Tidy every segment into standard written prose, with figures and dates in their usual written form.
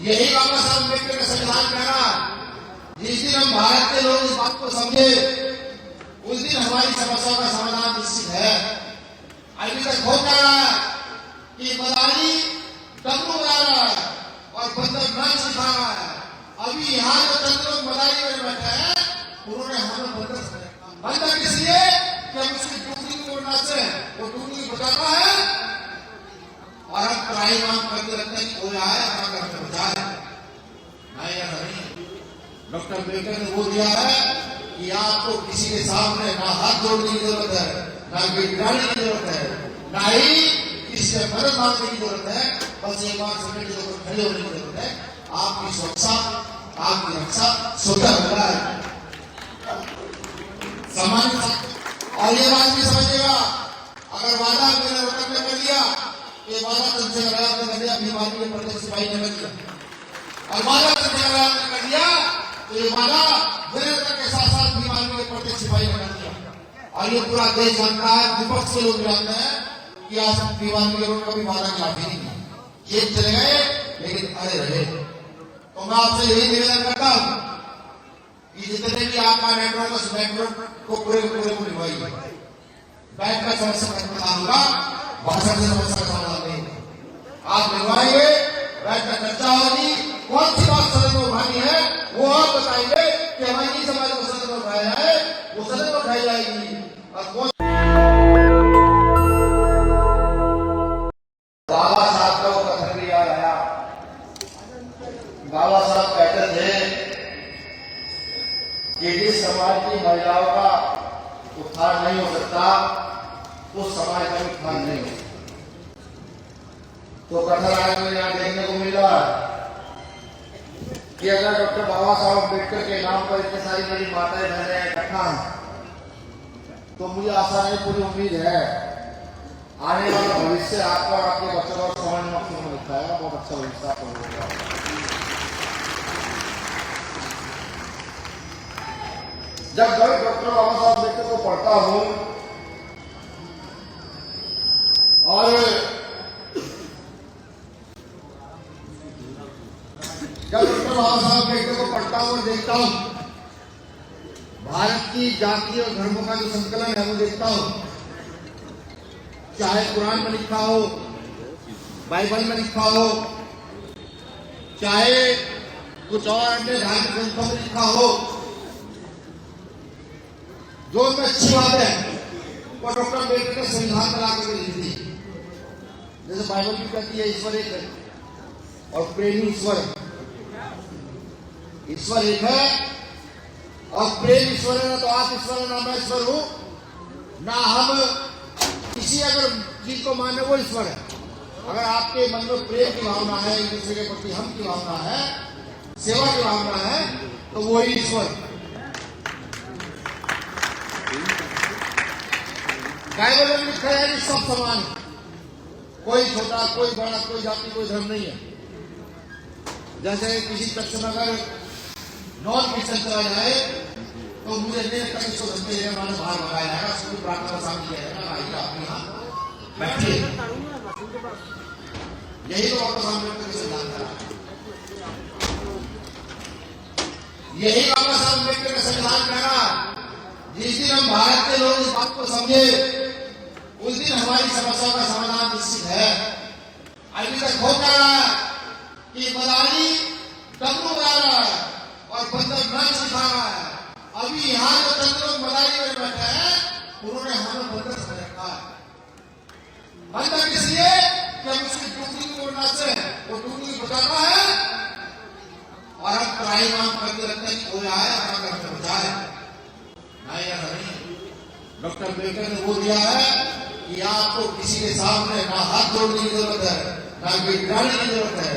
यही बाबा साहब अम्बेडकर का संविधान कह रहा है। जिस दिन हम भारत के लोग इस बात को समझे उस दिन हमारी समस्या का समाधान निश्चित है। अभी तक हो क्या रहा है कि मदारी डब्लू बजा रहा है और बंदर नाच सिखा रहा है। अभी यहाँ जो चंद लोग मदारी में बैठे हैं उन्होंने हमें बंदर इसलिए कि हम उसकी टुकड़ी को नाचे, वो टुकड़ी बजाता है और हम पढ़ाई मांग करते रहते हैं कोई आए हमारा घर बचा है। नहीं ऐसा नहीं। डॉक्टर अम्बेडकर ने बोल दिया है कि आपको किसी के सामने ना हाथ जोड़ने की जरूरत है, ना गिड़गिड़ाने की जरूरत है, ना ही किसी से मदद मांगने की जरूरत है। बस एक बार संगठन के ऊपर खड़े होने की जरूरत है। आपकी सुरक्षा, आपकी रक्षा स्वतः हो रहा है सामान्य। और ये बात भी समझिएगा, अगर वादा मेरे वतन ने कर दिया, ये वादा तुमसे कर दिया बीमारी के प्रत्येक सिपाही ने कर दिया, और वादा तुमसे कर दिया तो ये वादा मेरे वतन के साथ साथ बीमारी के प्रत्येक सिपाही ने कर दिया। और ये पूरा देश जानता है, विपक्ष के लोग जानते हैं कि आज बीमारी के लोग कभी वादा खिलाफ ही नहीं। ये चले गए लेकिन अरे रहे। तो मैं आपसे यही निवेदन करता हूँ कि जितने भी आपका नेटवर्क उस नेटवर्क को पूरे को निभाइए। बैंक का समस्या का समाधान होगा, भाषा की समस्या का समाधान नहीं। आप निभाएंगे, बैंक का चर्चा होगी, कौन सी बात सदन में उठानी है वो आप बताएंगे कि हमारी समाज को सदन में उठाया है, वो सदन में उठाई जाएगी। और कौन बाबा साहब का वो कथन भी याद आया। बाबा साहब कहते थे कि जिस समाज की महिलाओं का उत्थान नहीं हो सकता उस समाज का उत्थान नहीं हो सकता। तो कथन आज में यहाँ देखने को मिल रहा है कि अगर डॉक्टर बाबा साहब अम्बेडकर के नाम पर इतनी सारी मेरी माताएं बहनें इकट्ठा तो मुझे आशा नहीं पूरी उम्मीद है आने वाला भविष्य आपका और आपके बच्चों और समाज में दिखाएगा। बहुत अच्छा भविष्य आपको होगा। जब डॉक्टर बाबा साहब अम्बेडकर को पढ़ता हूं और जब डॉक्टर बाबा साहब अम्बेडकर को पढ़ता हूं और देखता हूं, भारत की जाति और धर्मों का जो संकलन है वो देखता हूं, चाहे कुरान में लिखा हो, बाइबल में लिखा हो, चाहे कुछ और अन्य धार्मिक ग्रंथों में लिखा हो, जो उनमें अच्छी बात है वो डॉक्टर अम्बेडकर ने संविधान में लाकर लिख दी। जैसे बाइबल भी कहती है ईश्वर एक है और प्रेमी ईश्वर है। ईश्वर एक है और प्रेम ईश्वर है। ना तो आप ईश्वर है ना मैं ईश्वर हूं, ना हम किसी अगर चीज को माने वो ईश्वर है। अगर आपके मन में प्रेम की भावना है, एक दूसरे के प्रति हम की भावना है, सेवा की भावना है, तो वही ईश्वर। बाइबल में लिखा है कि सब समान है, कोई छोटा कोई बड़ा, कोई जाति कोई धर्म नहीं है। जैसे किसी पक्ष में अगर नॉन क्रिश्चियन चला जाए तो मुझे नहीं लगता कि इसको धमकी देने वाले बाहर भगाया जाएगा, उसको प्रार्थना का सामने किया जाएगा, आइए आप यहाँ बैठिए। यही तो आपका सामने सिद्धांत है, यही बाबा साहब अम्बेडकर का संविधान कह रहा है। जिस दिन हम भारत के लोग इस बात को समझे उस दिन हमारी समस्या का समाधान निश्चित है। अभी तक हो क्या रहा है कि मदारी डब्लू बजा रहा है और बंदर नाच सिखा रहा है। अभी यहाँ जो चंद लोग मदारी में बैठे हैं उन्होंने हमें बंदर समझ रखा है। बंदर इसलिए कि हम उसकी टुकड़ी को नाचे, वो टुकड़ी बजाता है और हम पढ़ाई मांग करते रहते हैं कोई आए हमारा घर बचा है। नहीं ऐसा नहीं। डॉक्टर अम्बेडकर ने बोल दिया है कि आपको किसी के सामने ना हाथ जोड़ने की जरूरत है, ना गिड़गिड़ाने की जरूरत है,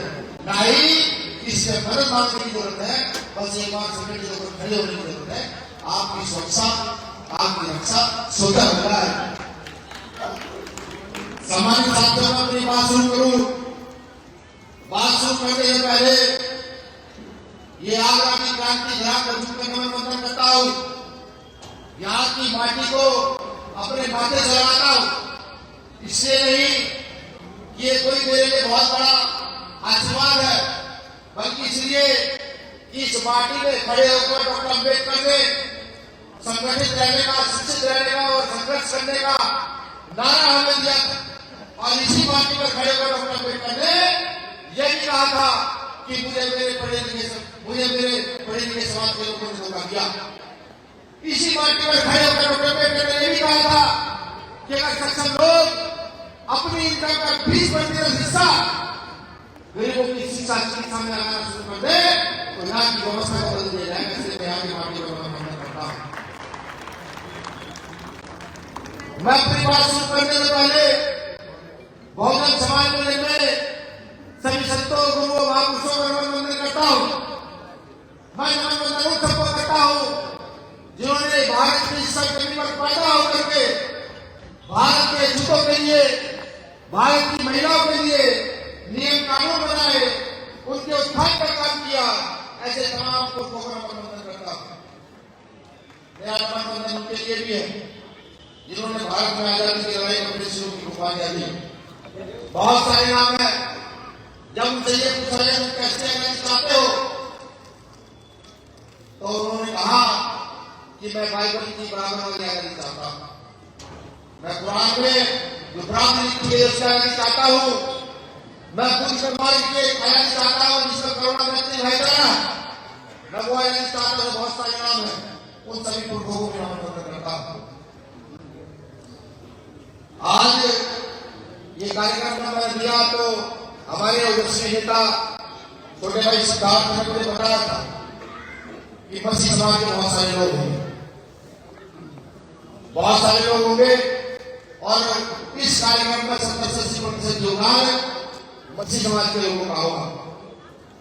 ना ही किसी से मदद मांगने की जरूरत है। बस एक बार संगठन के ऊपर खड़े होने की जरूरत है। आपकी सुरक्षा, आपकी रक्षा स्वतः हो रहा है। सामान्य साथियों में अपनी बात शुरू करूं। बात शुरू करने से पहले ये आगरा की क्रांति धरा को झुककर नमन वंदन करता हूं। यहाँ की माटी को अपने माथे से लगाता हूं। इससे नहीं कि ये कोई मेरे लिए बहुत बड़ा आशीर्वाद है, इसलिए इस पार्टी में खड़े होकर डॉक्टर अम्बेडकर ने संगठित रहने का, शिक्षित रहने का और संघर्ष करने का नारा हमें दिया था। और इसी पार्टी पर खड़े होकर डॉक्टर अम्बेडकर ने यह भी कहा था कि मुझे मेरे पढ़े लिखे समाज के लोगों ने धोखा दिया। इसी पार्टी पर खड़े होकर डॉक्टर अम्बेडकर ने यह भी कहा था कि अगर सक्षम लोग अपनी इनकम का 20% हिस्सा गरीबों की शिक्षा चिकित्सा में लगाना शुरू कर दे तो यहाँ की व्यवस्था को बदल दिया जाएगा। इसलिए मैं यहाँ की पार्टी को समर्थन करता हूँ। मैं अपनी बात शुरू करने से पहले बहुजन समाज को लेकर सभी संतों, गुरुओं, महापुरुषों को नमन वंदन करता हूँ। मैं नमन वंदन उन सबको करता हूँ जिन्होंने भारत की सरजमीन पर पैदा होकर के भारत के हितों के लिए, भारत की महिलाओं के लिए नियम कानून बनाए, उनके उत्थान का काम किया। ऐसे तमाम को नमन करता हूँ। मेरा नमन वंदन उनके लिए भी है जिन्होंने भारत में आजादी की लड़ाई में अपने सिरों की कुर्बानियां दी। बहुत सारे नाम है। जब उनसे ये पूछा जाए तुम कैसे आजादी चाहते हो तो उन्होंने कहा कि मैं बाइबल की बराबर वाली आजादी चाहता हूँ। मैं कुरान में जो ब्राह्मण लिखी है उसकी आजादी चाहता हूँ। मैं बुद्ध भगवान की आजादी चाहता हूँ जिसमें करुणा मैत्री भाईचारा, मैं वो आजादी चाहता हूँ। बहुत सारे नाम है, उन सभी पुरखों को नमन करता हूँ। आज ये कार्यक्रम मैंने दिया तो हमारे ओवैसी नेता छोटे भाई सिद्धार्थ ने मुझे बताया था कि मसीह समाज के बहुत सारे लोग हैं, बहुत सारे लोग होंगे और इस कार्यक्रम का 70-80% योगदान मसीह समाज के लोगों का होगा।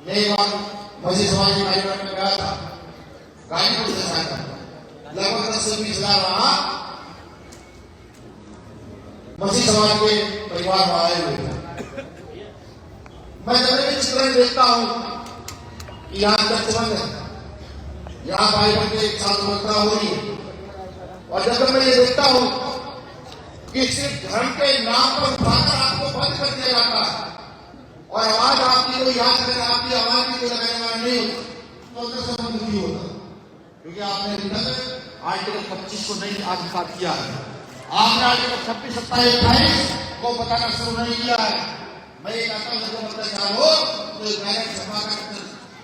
मैं एक बार मसीह समाज के कार्यक्रम में गया था, गाजीपुर से था, लगभग 10 से 20 हजार वहां मसीह समाज के परिवार में आए हुए थे। मैं जब भी चित्रण देखता हूं कि यहाँ चर्चबंद है, यहाँ बाइबल के एक साथ वर्ता हो रही है, और जब मैं ये देखता हूं कि सिर्फ धर्म के नाम पर उठाकर आपको बंद कर दिया जाता है और आवाज आपकी कोई याद करें, आपकी आवाज भी कोई लगाने वाला नहीं होता, तो अंदर से मन दुखी होता। क्योंकि आपने आर्टिकल 25 को नहीं आत्मसात किया है, आपने आर्टिकल 26, 27, 28 को बताना शुरू नहीं किया है। मैं ये कहता हूँ जो मतलब क्या हो तो डायरेक्ट सभा का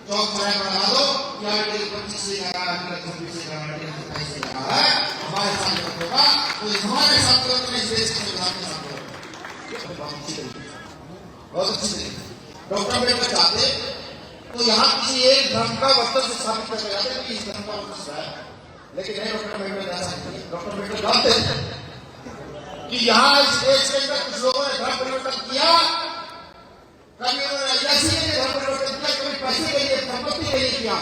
चौक चौराहे पर लगा दो कि आर्टिकल 25 से लगा, आर्टिकल 26 से लगा, आर्टिकल 27 से लगा है, हमारे साथ होगा तो हमारे साथ इस देश के संविधान के साथ होगा। बहुत अच्छी तरीके डॉक्टर अम्बेडकर चाहते तो यहाँ किसी एक धर्म का वर्चस्व स्थापित कर जाते कि इस धर्म का वर्चस्व है, लेकिन नहीं, डॉक्टर अम्बेडकर ऐसा नहीं। डॉक्टर अम्बेडकर जानते कि यहाँ इस देश के अंदर कुछ लोगों ने धर्म परिवर्तन किया, कभी उन्होंने ऐसी धर्म परिवर्तन किया, कभी पैसे के लिए, संपत्ति के लिए किया।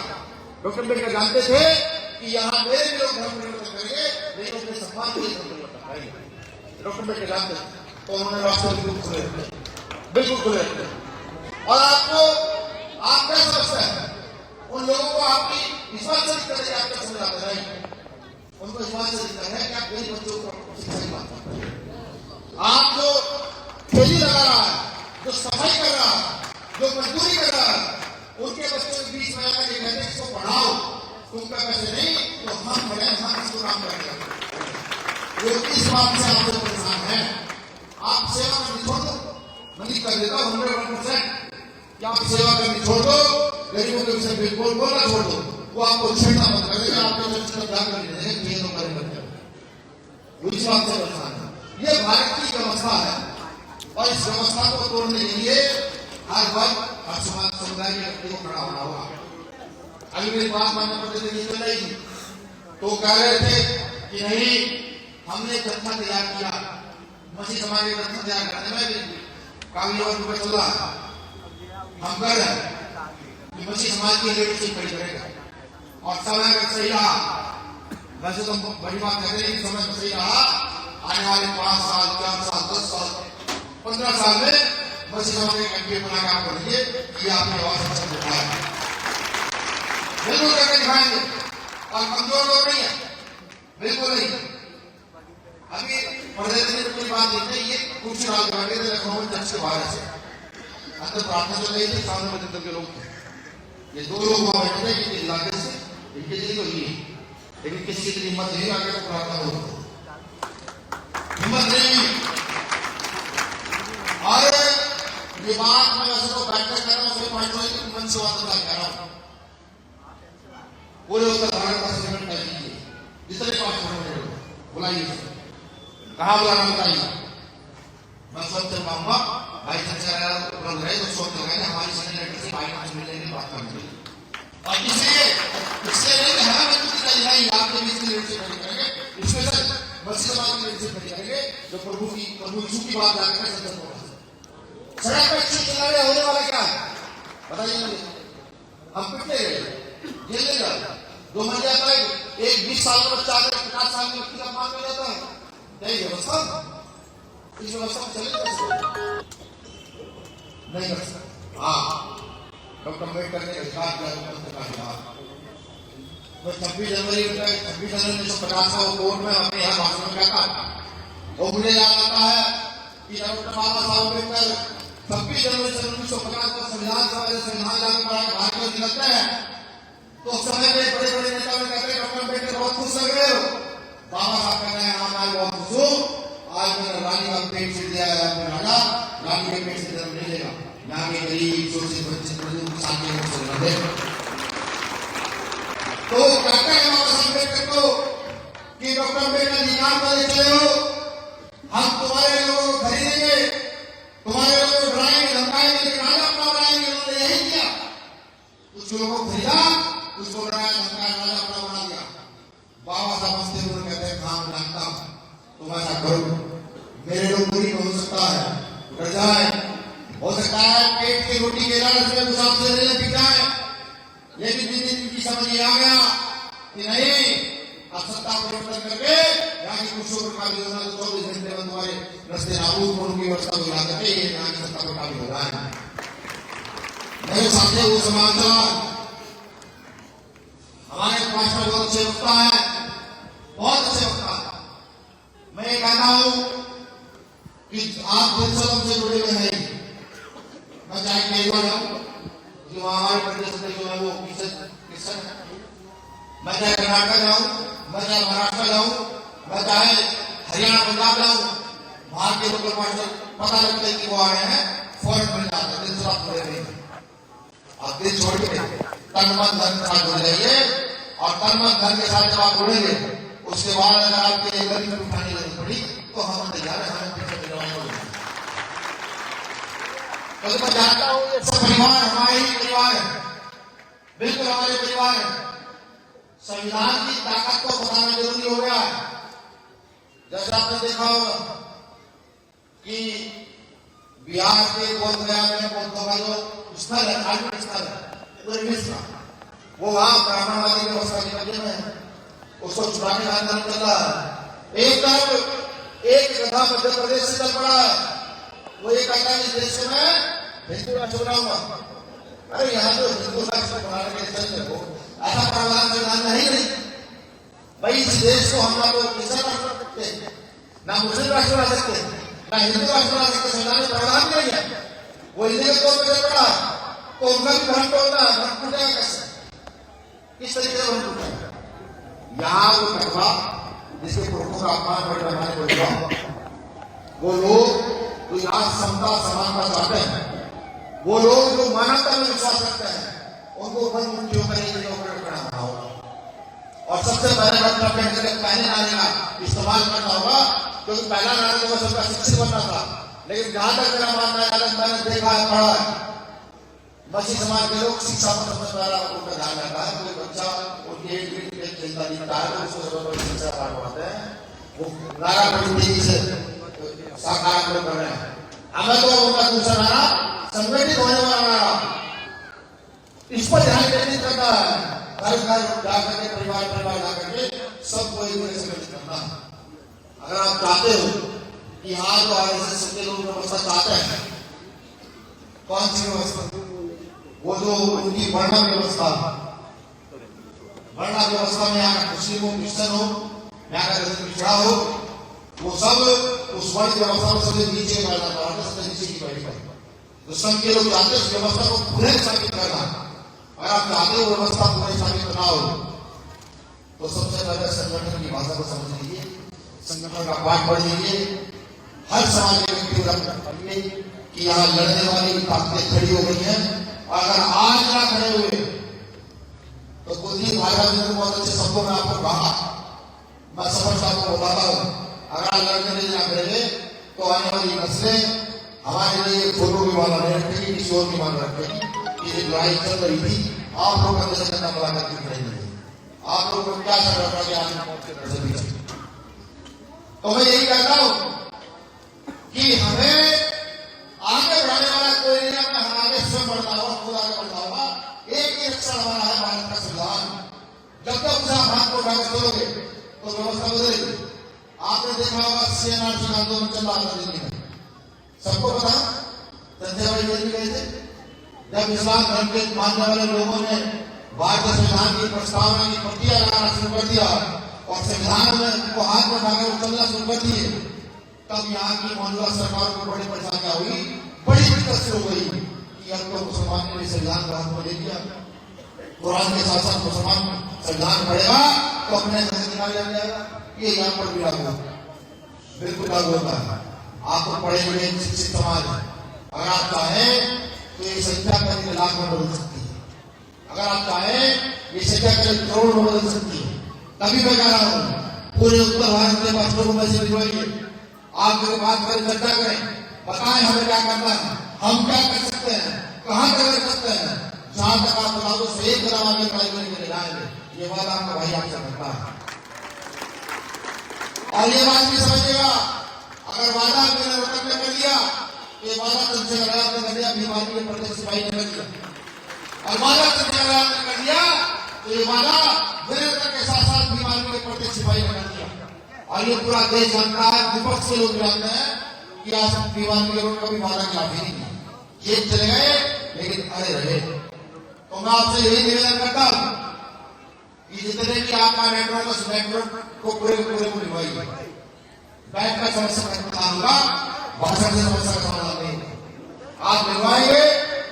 डॉक्टर अम्बेडकर जानते थे कि यहाँ मेरे भी लोग धर्म परिवर्तन करेंगे, लेकिन उनके सम्मान के लिए धर्म परिवर्तन करेंगे। डॉक्टर अम्बेडकर जानते थे, तो उन्होंने रास्ते बिल्कुल खुले। और आपको आप क्या समझते हैं उन लोगों को आपकी इस बात से दिक्कत है कि आप क्या समझाते हैं, उनको इस बात से दिक्कत है कि आप गरीब बच्चों को शिक्षा की बात करते हैं। आप जो ठेली लगा रहा है, जो सफाई कर रहा है, जो मजदूरी कर रहा है, उनके बच्चों के बीच में आकर ये कहते हैं इसको पढ़ाओ, तुमका पैसे नहीं तो हम पढ़े, हम इसको काम करेंगे। वो इस बात से आप लोग परेशान हैं। आप सेवा करनी छोड़ दो, मैं कर देता हूँ 100% कि आप सेवा करनी छोड़ दो, गरीबों के विषय बिल्कुल बोलना छोड़ दो, वो आपको छेड़ना बंद कर देगा, आपको ध्यान कर देंगे ये तो करेंगे। इस बात से परेशान है। ये भारत की व्यवस्था है और इस व्यवस्था को तोड़ने के लिए हर वर्ग, हर समाज, समुदाय के व्यक्ति को खड़ा होना होगा। अभी मेरी बात मानने पर चल रही थी तो कह रहे थे कि नहीं, हमने जत्था तैयार किया, मसीह समाज के जत्था तैयार करने में काफी और रुपये चल रहा है, हम कर रहे हैं कि मसीह समाज की लीडरशिप खड़ी करेगा। और समय में सही रहा, वैसे तो बड़ी बात कहते हैं कि समय में सही रहा, आने वाले 5 साल, 4 साल, 10 साल, 15 साल में मसीह समाज के एमपी बना के आप करेंगे, ये आपने आवाज अच्छा दिखाया, बिल्कुल करके दिखाएंगे। और कमजोर लोग नहीं है, बिल्कुल नहीं। अभी पर्दे देने की कोई बात नहीं, ये कुछ रात बैठे थे लखनऊ में चर्च के बाहर से, अंदर प्रार्थना चल रही थी, सामने में के लोग थे, ये दो लोग वहां बैठे थे इनके इलाके से, इनके लिए तो ये, लेकिन किसी की हिम्मत नहीं आगे तो प्रार्थना हो, हिम्मत नहीं। और ये बात मैं वैसे तो बैठकर कर रहा हूँ, फिर पॉइंट मन से बात कर रहा हूँ, पूरे उत्तर भारत का सेगमेंट कर लीजिए, जितने 5 मिनट बुलाइए, कहाँ बुलाना बताइए। मैं सोचते मामला भाई संचार उपलब्ध रहे तो सोच लगाए हमारी सेनेटर से भाई आज मिलने की बात करनी चाहिए। और इसलिए नहीं कि हमें नहीं आपके बीच में लीडरशिप करेंगे, स्पेशल मसीह समाज की लीडरशिप करेंगे जो प्रभु यीशु की बात जानकर संदेश होगा। सड़क पर चलाने होने वाला क्या है बताइए मुझे। हम पिटने गए, जेल ले जाओ, 2 महीने आता है, एक 20 साल का बच्चा आकर 50 साल के व्यक्ति का मान में जाता है, यही व्यवस्था, इस व्यवस्था में चले नहीं कर सकते। हाँ, डॉक्टर अम्बेडकर ने अधिकार दिया, 26 जनवरी 1950 को कोर्ट में अपने यहाँ भाषण में कहता है, और मुझे याद आता है कि डॉक्टर बाबा साहब अम्बेडकर 26 जनवरी 1950 को संविधान सभा से संविधान लागू कराया भारत को निकलते हैं, तो उस समय में बड़े बड़े नेता ने कहते हैं डॉक्टर अम्बेडकर बहुत खुश लग रहे हो, बाबा साहब कह रहे हैं हाँ मैं बहुत खुश हूँ, आज मैंने रानी का पेट से दिया है, अपने राजा रानी के पेट से जन्म नहीं लेगा, यहाँ के गरीब शोषित वंचित सामने तो कहते हैं बाबा साहब अम्बेडकर को कि डॉक्टर अम्बेडकर निकाल कर चले हो, हम तुम्हारे लोगों को खरीदेंगे, तुम्हारे लोगों को डराएंगे धमकाएंगे, लेकिन राजा अपना बनाएंगे। उन्होंने यही किया, कुछ लोगों को खरीदा, कुछ को डराया धमकाया, राजा अपना बना दिया। बाबा साहब हंसते हुए कहते हैं काम जानता हूं, तुम ऐसा करो, मेरे लोग नहीं हो सकता है डर जाए, हो सकता है पेट की रोटी के लालच में मुसाफ से नहीं पिट जाए, लेकिन जिस दिन की समझ आ गया कि नहीं अब सत्ता परिवर्तन करके यहाँ की कुछ प्रकार की योजना 24 घंटे में तुम्हारे रस्ते नाबूद होने की व्यवस्था बुला करके ये यहाँ की सत्ता पर काबू हो रहा है। मेरे सामने वो समाचार हमारे मास्टर बहुत अच्छे वक्ता है, बहुत अच्छे वक्ता है। मैं ये कहता हूँ कि आप जनसभा से जुड़े हुए हैं, मैं चाहे केरल जाऊँ जो हमारे प्रदेश में जो है वो किसान है, मैं चाहे कर्नाटक जाऊँ, मैं चाहे महाराष्ट्र जाऊँ, मैं चाहे हरियाणा पंजाब जाऊँ, वहां के लोकल मास्टर पता लगता है कि वो आ रहे हैं, फौरन मिल जाते हैं, दिल से आप जुड़े रहे, आप दिल छोड़ के तन मन धन के साथ जुड़ जाइए, और तन मन धन के साथ जब आप जुड़ेंगे उसके बाद अगर आपके गरीब को उठाने की जरूरत पड़ी तो हम तैयार है, हमें पीछे तो मैं जानता हूँ ये सब परिवार हमारे ही परिवार है, बिल्कुल हमारे परिवार है। संविधान की ताकत को बताना जरूरी हो गया है। जैसे आपने देखा होगा कि बिहार के बोधगया में बौद्धों का जो स्थल है, धार्मिक स्थल है, वो वहां ब्राह्मणवादी व्यवस्था के मध्य में है, उसको छुड़ाने का आंदोलन चल रहा है। एक तरफ एक गधा मध्य प्रदेश से चल पड़ा है, वो ये कहता है इस देश में हिंदू राष्ट्र बनाऊंगा। अरे यहाँ तो हिंदू राष्ट्र बनाने के चलते हो ऐसा प्रावधान संविधान में है नहीं भाई। इस देश को हम ना तो क्रिश्चियन राष्ट्र बना सकते, ना मुस्लिम राष्ट्र बना सकते, ना हिंदू राष्ट्र बना सकते, संविधान में प्रावधान नहीं है। वो हिंदी के तौर पर चल पड़ा तो उनका भी भ्रम तोड़ना है, भ्रम टूटेगा कैसे, किस तरीके से भ्रम टूटेगा। यहाँ वो कटवा जिसके पुरुषों का अपमान बढ़ रहा है, वो लोग जो आज समता समानता चाहते हैं, वो लोग जो मानवता में विश्वास रखते हैं, उनको बंद मुट्ठियों का होगा। और सबसे पहले डॉक्टर अम्बेडकर के पहले नारे का इस्तेमाल करना होगा, क्योंकि पहला नारा तो सबका शिक्षित बनना था, लेकिन जहां तक मेरा मानना है, मैंने देखा है, पढ़ा है, मसीह समाज के लोग शिक्षा पर सबसे पहला उनका ध्यान रखा है। कोई बच्चा उनकी एक चिंता दिखता है तो उसको शिक्षा पाठ पढ़ाते हैं, वो नारा बड़ी तेजी से साकार कर रहे हैं। हमें तो उनका दूसरा नारा संगठित होने वाला नारा, इस पर ध्यान केंद्रित करना है। घर घर जाकर के परिवार जाकर के सबको एक संगठित करना है। अगर आप चाहते हो कि हाँ जो आरएसएस के लोग व्यवस्था चाहते हैं, कौन सी व्यवस्था, वो जो उनकी वर्णन व्यवस्था, वर्णन व्यवस्था में यहाँ का मुस्लिम हो, क्रिश्चियन हो, यहाँ का पिछड़ा हो, वो सब उस वर्ण व्यवस्था में सबसे नीचे सबसे नीचे की बैठी है। तो संघ के लोग चाहते हैं उस व्यवस्था को पूरे संगठित करना, और अगर आप चाहते हो व्यवस्था पूरे शामिल करना हो तो सबसे पहले संगठन की भाषा को समझ लीजिए, संगठन का पाठ पढ़ लीजिए, हर समाज के व्यक्ति को पढ़िए कि यहाँ लड़ने वाली ताकतें खड़ी हो गई हैं। अगर आज ना खड़े हुए तो कुलदीप भाई ने बहुत अच्छे शब्दों में आपको कहा, मैं सफर साहब को बताता हूँ, अगर लड़ने नहीं ना खड़े तो आने वाली नस्लें हमारे लिए फोटो भी वाला नहीं रखेगी, किसी और की मान रखेगी कि ये लड़ाई चल रही थी, आप लोग अंदर से मुलाकात की खड़े नहीं, आप लोग को क्या चल रहा था कि आज मौत के डर से भी। तो मैं यही कहता हूं कि हमें आगे बढ़ाने वाला कोई नहीं है, हम आगे स्वयं बढ़ता हुआ, खुद आगे बढ़ता हुआ। एक ही रक्षण हमारा है, भारत का संविधान। जब तक उसे हाथ को उठाकर चलोगे तो व्यवस्था बदलेगी। आपने देखा होगा CNRC का आंदोलन चल रहा था दिल्ली में, सबको पता, संजय भाई जेल गए थे। जब इस्लाम धर्म के मानने वाले लोगों ने भारतीय संविधान की प्रस्तावना की प्रतियां लगाना शुरू कर दिया और संविधान में को हाथ में उठाकर उछलना शुरू कर दिए, तब यहाँ की मौजूदा सरकार को बड़ी परेशानियां हुई, बड़ी दिक्कत शुरू हुई कि अब तो मुसलमान ने संविधान को हाथ में ले लिया, कुरान के साथ साथ मुसलमान संविधान पढ़ेगा तो अपने घर से निकाल लिया जाएगा। ये यहाँ पर भी लागू होता है, बिल्कुल लागू होता है। आपको पढ़े लिखे शिक्षित समाज है, अगर आप चाहें तो ये संख्या कभी लाख में बदल सकती है, अगर आप चाहें ये संख्या कभी करोड़ में बदल सकती है। तभी मैं कह रहा हूँ पूरे उत्तर भारत के 5 लोगों में से जुड़िए, आप जो बात करें, चर्चा करें, बताएं हमें क्या करना है, हम क्या कर सकते हैं, कहां कर सकते हैं। जहां तक आप बता दो सही तरह आगे पढ़ाई करने के लिए जाएंगे, ये बात आपका भाई आपसे करता है। और ये बात भी समझिएगा, अगर वादा मैंने रोहतक में कर लिया तो ये वादा तुमसे लगाया कर दिया, बीमारी के प्रत्येक सिपाही ने कर दिया, और वादा तुमसे लगाया कर दिया तो ये वादा वीरता के साथ साथ बीमारी के प्रत्येक सिपाही ने कर दिया। और ये पूरा देश जानता है, विपक्ष के लोग जानते हैं कि आज बीमारी के लोग कभी वादा खिलाफ ही नहीं, ये चले गए लेकिन अड़े रहे। तो मैं आपसे यही निवेदन करता हूं कि जितने भी आपका नेटवर्क उस नेटवर्क को पूरे पूरे को निभाइए। बैंक का समस्या का समाधान होगा, भाषा से समस्या का समाधान नहीं। आप निभाएंगे,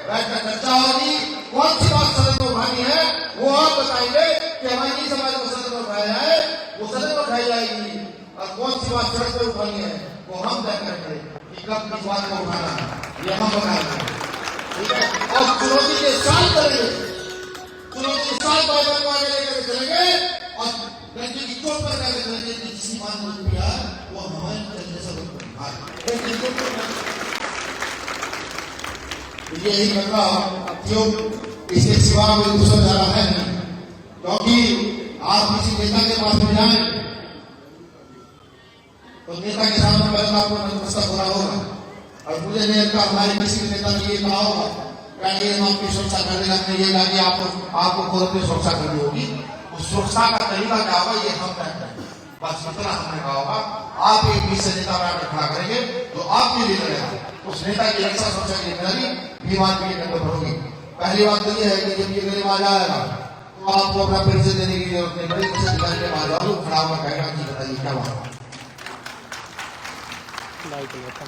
बैंक का चर्चा होगी, कौन सी बात सदन में उठानी है वो आप बताएंगे कि हमारी समाज को सदन में उठाया जाए, वो सदन में उठाई जाएगी, और कौन सी बात सड़क पर उठानी है वो हम तय करेंगे कि कब किस बात को उठाना है, ये हम बताएंगे, ठीक है। और चुनौती के साथ करेंगे, चुनौती के साथ बाइबल को आगे लेकर चलेंगे और गंजी की चोट पर जाकर चलेंगे कि जिसकी बात हो गया वो हमारे जैसा यही करना क्यों, इसके सिवा कोई दूसरा जगह है नहीं। क्योंकि आप किसी नेता के पास में जाए तो नेता के सामने पहले आपको नतमस्तक होना होगा, और मुझे नहीं लगता हमारे किसी नेता ने ये कहा होगा कि हम आपकी सुरक्षा कर देगा, ये जाके आपको खुद अपनी सुरक्षा करनी होगी। उस सुरक्षा का तरीका क्या होगा ये हम तय करेंगे, बस इतना हमने कहा होगा। आप एक बीच से नेता बना खड़ा करेंगे जो आपके लिए लड़ेगा, उस नेता की रक्षा सुरक्षा की जिम्मेदारी बीमार के लिए होगी। पहली बात तो ये है कि जब ये गरीब आ जाएगा तो आपको अपना परिचय देने की जरूरत नहीं पड़ेगी, किसी अधिकारी के पास जाओ खड़ा हुआ कहेगा कि बताइए क्या बात।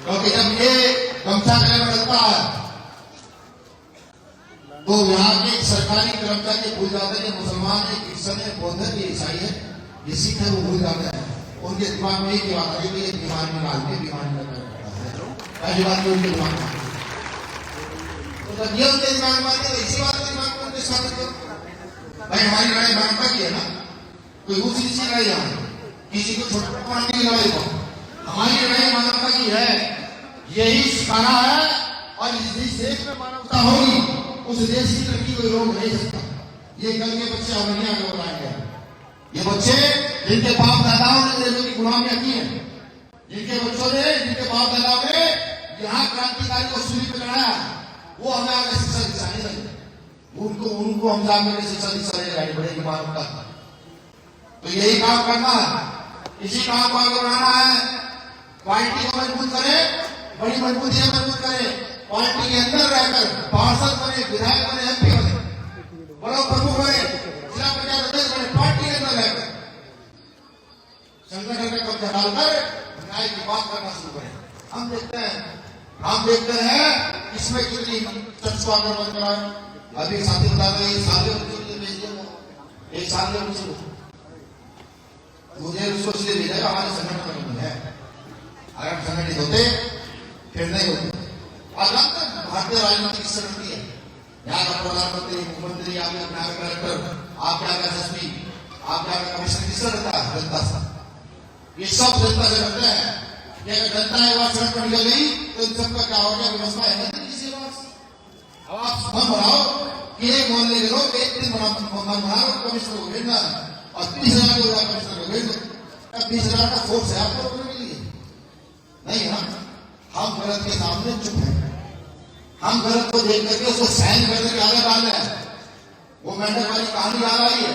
क्योंकि जब ये गमछा गले में लगता है तो यहाँ के सरकारी कर्मचारी भूल जाते हैं मुसलमान है, क्रिश्चन है, बौद्ध है, ये ईसाई है, ये सिख है, वो भूल जाते हैं। उनके दिमाग में एक बात है कि ये बीमारी में डालते, बीमारी में पहली बात उनके दिमाग में, तो जब ये उनके दिमाग में आते इसी बात के दिमाग में उनके साथ भाई हमारी लड़ाई मानवता की है ना, कोई दूसरी चीज लड़ाई है, किसी को छोटा मानने की लड़ाई को, हमारी लड़ाई मानवता की है, यही सिखाना है। और जिस देश में मानवता होगी उस देश की तरक्की कोई रोक नहीं सकता। ये कल के बच्चे हमें आगे बढ़ाएंगे, ये बच्चे जिनके बाप दादाओं ने देशों की गुलामियां की है, जिनके बच्चों ने जिनके बाप दादाओं ने यहाँ क्रांतिकारी को सूली पे लड़ाया, वो हमें आगे शिक्षा दिशा नहीं देंगे, उनको हम जाकर शिक्षा दिशा नहीं लानी पड़ेगी मानवता। तो यही काम करना है, इसी काम को आगे बढ़ाना है। पार्टी को मजबूत करें, बड़ी मजबूती से मजबूत करें, पार्टी के अंदर रहकर पार्षद बने, विधायक बने, MP बने, बड़ा प्रमुख बने, जिला पंचायत अध्यक्ष बने, पार्टी के अंदर रहकर संगठन का कब्जा डालकर न्याय की बात करना शुरू करें। हम देखते हैं इसमें कितनी चर्चा बन रहा है, अभी साथी बता रहे हैं साल के बच्चों को भेज दिया, एक साल के बच्चों को मुझे उसको इसलिए भेजा कि हमारे संगठन में है, अगर संगठित होते फिर नहीं होते। और जानते हैं भारतीय राजनीति किस तरह की है, यहाँ का प्रधानमंत्री, मुख्यमंत्री, आपके अपना कलेक्टर, आपके आगे एसपी, आपके आगे कमिश्नर किस तरह रहता है? जनता से, ये सब जनता से करते हैं। ये अगर जनता एक बार सड़क पर निकल गई तो इन सबका क्या हो गया? व्यवस्था है नहीं किसी बात से। अब आप मन बनाओ कि एक मोहल्ले के लोग एक दिन मन बनाओ, कमिश्नर को भेजना और 30,000 को कमिश्नर को भेज दो, 20,000 का फोर्स है आपको रोकने के लिए? नहीं, हम गलत के सामने चुप है, हम गलत को देख करके उसको सहन करने के आगे डाल रहे हैं। वो मेंढक वाली कहानी आ रही है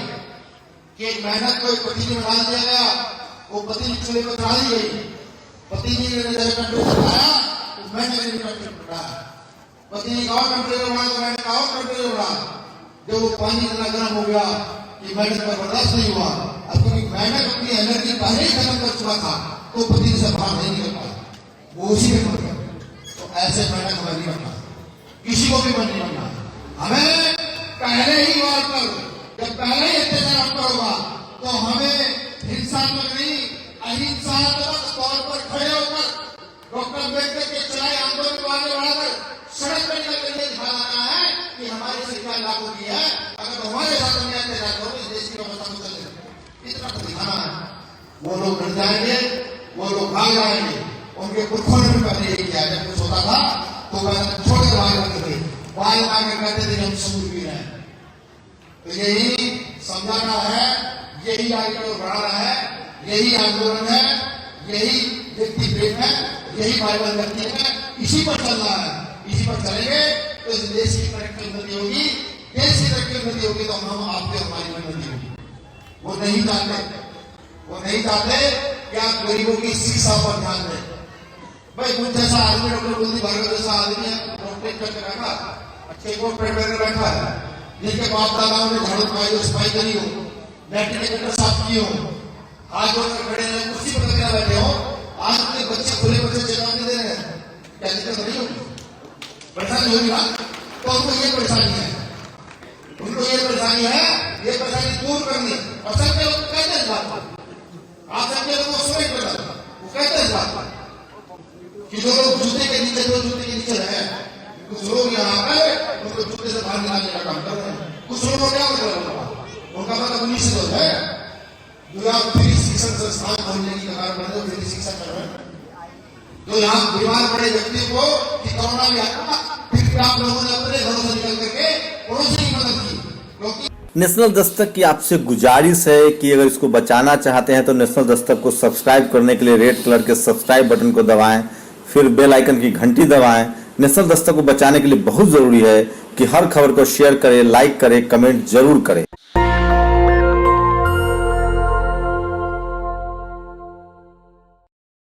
कि एक मेंढक को एक पति में डाल दिया गया, वो पति चूल्हे पर चढ़ा दी गई, पति ने टेम्परेचर बढ़ाया तो मेंढक ने टेम्परेचर बढ़ाया, पति ने और टेम्परेचर बढ़ाया तो मेंढक और टेम्परेचर बढ़ाया। जब वो पानी इतना गर्म हो गया कि मेंढक का बर्दाश्त नहीं हुआ, अब क्योंकि मेंढक अपनी एनर्जी पहले ही खत्म कर चुका था तो पति से बाहर नहीं निकल पाया, वो उसी में मर गया। तो ऐसे मेंढक हमें नहीं बनना, किसी को भी मन नहीं बनना। हमें पहले ही वार पर, जब पहले ही अत्याचार हम पर होगा तो हमें हिंसात्मक नहीं, अहिंसात्मक तौर पर खड़े होकर डॉक्टर अम्बेडकर के चलाए आंदोलन को आगे बढ़ाकर सड़क पर निकल कर दिखाना है कि हमारी सरकार लागू की है, अगर हमारे साथ अन्याय अत्याचार करो इस देश की व्यवस्था को चले, इतना तो दिखाना है। वो लोग डर जाएंगे, वो लोग भाग जाएंगे। उनके पुरखों ने भी पहले यही किया, जब कुछ होता था तो वह छोड़ कर भाग जाते थे, भाग आगे कहते थे हम सबूत भी रहे। तो यही समझाना है, यही आगे बढ़ाना है, यही आंदोलन है, यही व्यक्ति प्रेम है, यही बाइबल व्यक्ति है, इसी पर चलना है। इसी पर चलेंगे तो इस देश की तरक्की उन्नति होगी, देश की तरक्की उन्नति होगी तो हम आपके हमारी उन्नति होगी। वो नहीं चाहते, वो नहीं चाहते कि आप गरीबों की शिक्षा पर ध्यान दें। भाई कुछ जैसा आदमी, डॉक्टर कुलदीप भार्गव जैसा आदमी है, डॉक्टरेट करके बैठा, अच्छे कोट पेट करके बैठा है, जिनके बाप दादाओं ने झाड़ू पाई हो, सफाई करी हो, लेटरिन साफ की हो, हाथ जोड़कर खड़े हैं, कुर्सी पर लगे बैठे हो, आज अपने बच्चे खुले बच्चे चेतावनी दे रहे हैं, क्या दिक्कत नहीं होगी? परेशानी होगी ना? तो उनको ये परेशानी है, उनको ये परेशानी है, ये परेशानी दूर करनी। और सबके लोग कहते हैं इस बात को, आप सबके लोगों को सुने पड़ा, वो कहते हैं इस बात को कि जो लोग जूते के नीचे, जो जूते के नीचे रहे, कुछ लोग यहाँ आकर उनको जूते से बाहर निकालने का काम कर रहे हैं। कुछ लोग को क्या मतलब उनका मतलब उन्नीस लोग है जो यहाँ फ्री शिक्षण संस्थान खोलने की कगार पर है, फ्री शिक्षा कर रहे हैं, जो यहाँ बीमार पड़े व्यक्ति को कि कोरोना में आया, फिर आप लोगों ने अपने घरों से निकल करके पड़ोसी की मदद की। क्योंकि नेशनल दस्तक की आपसे गुजारिश है कि अगर इसको बचाना चाहते हैं तो नेशनल दस्तक को सब्सक्राइब करने के लिए रेड कलर के सब्सक्राइब बटन को दबाएं, फिर बेल आइकन की घंटी दबाएं। नेशनल दस्तक को बचाने के लिए बहुत जरूरी है कि हर खबर को शेयर करें, लाइक करें, कमेंट जरूर करें।